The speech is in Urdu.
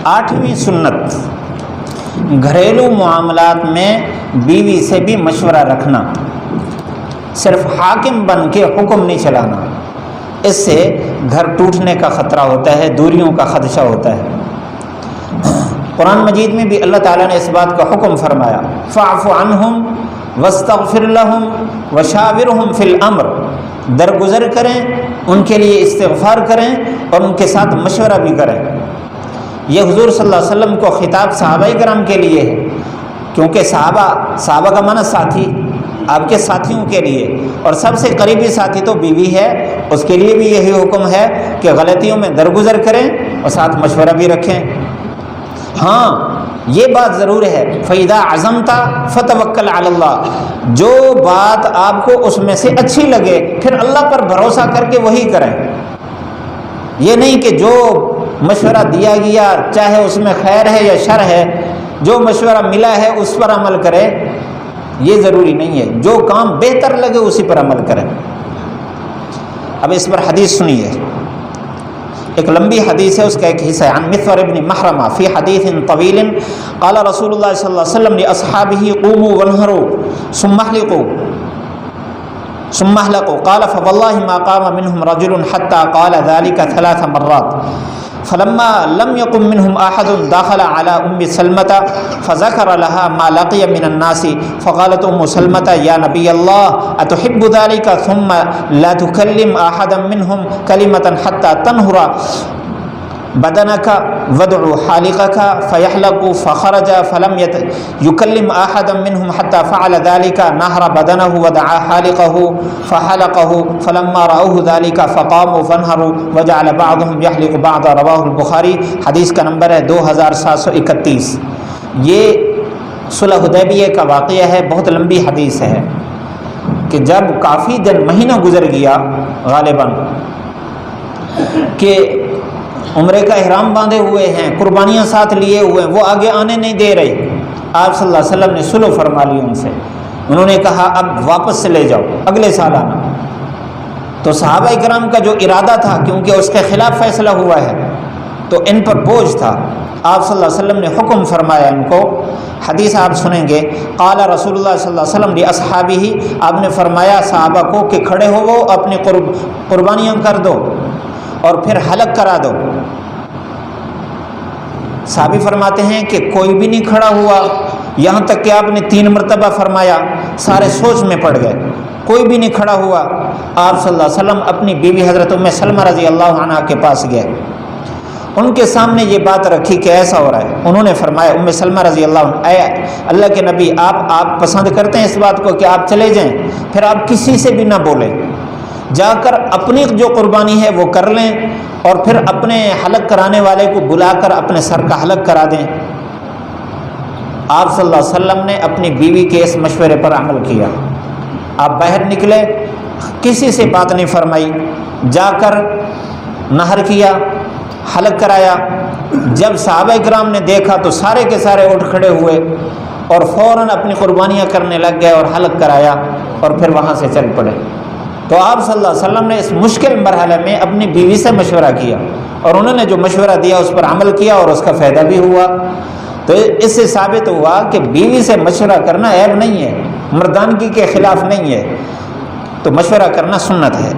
8ویں سنت، گھریلو معاملات میں بیوی سے بھی مشورہ رکھنا، صرف حاکم بن کے حکم نہیں چلانا، اس سے گھر ٹوٹنے کا خطرہ ہوتا ہے، دوریوں کا خدشہ ہوتا ہے۔ قرآن مجید میں بھی اللہ تعالیٰ نے اس بات کا حکم فرمایا، فاعف عنہم واستغفر لہم وشاورہم فی الامر، درگزر کریں، ان کے لیے استغفار کریں اور ان کے ساتھ مشورہ بھی کریں۔ یہ حضور صلی اللہ علیہ وسلم کو خطاب صحابہ کرام کے لیے ہے، کیونکہ صحابہ کا معنی ساتھی، آپ کے ساتھیوں کے لیے، اور سب سے قریبی ساتھی تو بیوی ہے، اس کے لیے بھی یہی حکم ہے کہ غلطیوں میں درگزر کریں اور ساتھ مشورہ بھی رکھیں۔ ہاں یہ بات ضرور ہے، فَإِذَا عَزَمْتَ فَتَوَكَّلْ عَلَى اللَّهِ، جو بات آپ کو اس میں سے اچھی لگے پھر اللہ پر بھروسہ کر کے وہی کریں۔ یہ نہیں کہ جو مشورہ دیا گیا چاہے اس میں خیر ہے یا شر ہے، جو مشورہ ملا ہے اس پر عمل کرے، یہ ضروری نہیں ہے، جو کام بہتر لگے اسی پر عمل کریں۔ اب اس پر حدیث سنیے، ایک لمبی حدیث ہے، اس کا ایک حصہ ہے۔ عن مسور ابن محرمہ فی حدیث طویل قال رسول اللہ صلی اللہ علیہ وسلم لاصحابہ قوموا وانحروا ثم احلقوا قال فوالله ما قام منهم رجل حتى قال ذلك 3 مرات فلما لم يقم منهم احد دخل على ام سلمة فذكر لها ما لقي من الناس فقالت ام سلمة يا نبي الله اتحب ذلك ثم لا تكلم احدا منهم كلمة حتى تنهر بدنك ودع حالقك فيحلق فخرج فلم يكلم احدا منهم حتى فعل ذلك نهر بدنه ودعا حالقه فحلقه فلما رأوه ذلك فقاموا فانهروا وجعل بعضهم يحلق بعضا، رواه البخاری۔ حدیث کا نمبر ہے 2731۔ یہ صلح حدیبیہ کا واقعہ ہے، بہت لمبی حدیث ہے کہ جب کافی دن مہینہ گزر گیا غالباً کہ عمرے کا احرام باندھے ہوئے ہیں، قربانیاں ساتھ لیے ہوئے ہیں، وہ آگے آنے نہیں دے رہے، آپ صلی اللہ علیہ وسلم نے صلح فرما لی ان سے، انہوں نے کہا اب واپس سے لے جاؤ، اگلے سال آنا۔ تو صحابہ کرام کا جو ارادہ تھا، کیونکہ اس کے خلاف فیصلہ ہوا ہے تو ان پر بوجھ تھا، آپ صلی اللہ علیہ وسلم نے حکم فرمایا ان کو۔ حدیث آپ سنیں گے، قال رسول اللہ صلی اللہ علیہ وسلم لاصحابہ، آپ نے فرمایا صحابہ کو کہ کھڑے ہو وہ اپنی قربانیاں کر دو اور پھر حلق کرا دو۔ صحابی فرماتے ہیں کہ کوئی بھی نہیں کھڑا ہوا، یہاں تک کہ آپ نے 3 مرتبہ فرمایا، سارے سوچ میں پڑ گئے، کوئی بھی نہیں کھڑا ہوا۔ آپ صلی اللہ علیہ وسلم اپنی بیوی حضرت ام سلمہ رضی اللہ عنہا کے پاس گئے، ان کے سامنے یہ بات رکھی کہ ایسا ہو رہا ہے۔ انہوں نے فرمایا، ام سلمہ رضی اللہ عنہ، اے اللہ کے نبی، آپ پسند کرتے ہیں اس بات کو کہ آپ چلے جائیں، پھر آپ کسی سے بھی نہ بولیں، جا کر اپنی جو قربانی ہے وہ کر لیں اور پھر اپنے حلق کرانے والے کو بلا کر اپنے سر کا حلق کرا دیں۔ آپ صلی اللہ علیہ وسلم نے اپنی بیوی کے اس مشورے پر عمل کیا، آپ باہر نکلے، کسی سے بات نہیں فرمائی، جا کر نہر کیا، حلق کرایا۔ جب صحابہ کرام نے دیکھا تو سارے کے سارے اٹھ کھڑے ہوئے اور فوراً اپنی قربانیاں کرنے لگ گئے اور حلق کرایا اور پھر وہاں سے چل پڑے۔ تو آپ صلی اللہ علیہ وسلم نے اس مشکل مرحلے میں اپنی بیوی سے مشورہ کیا اور انہوں نے جو مشورہ دیا اس پر عمل کیا اور اس کا فائدہ بھی ہوا۔ تو اس سے ثابت ہوا کہ بیوی سے مشورہ کرنا عیب نہیں ہے، مردانگی کے خلاف نہیں ہے، تو مشورہ کرنا سنت ہے۔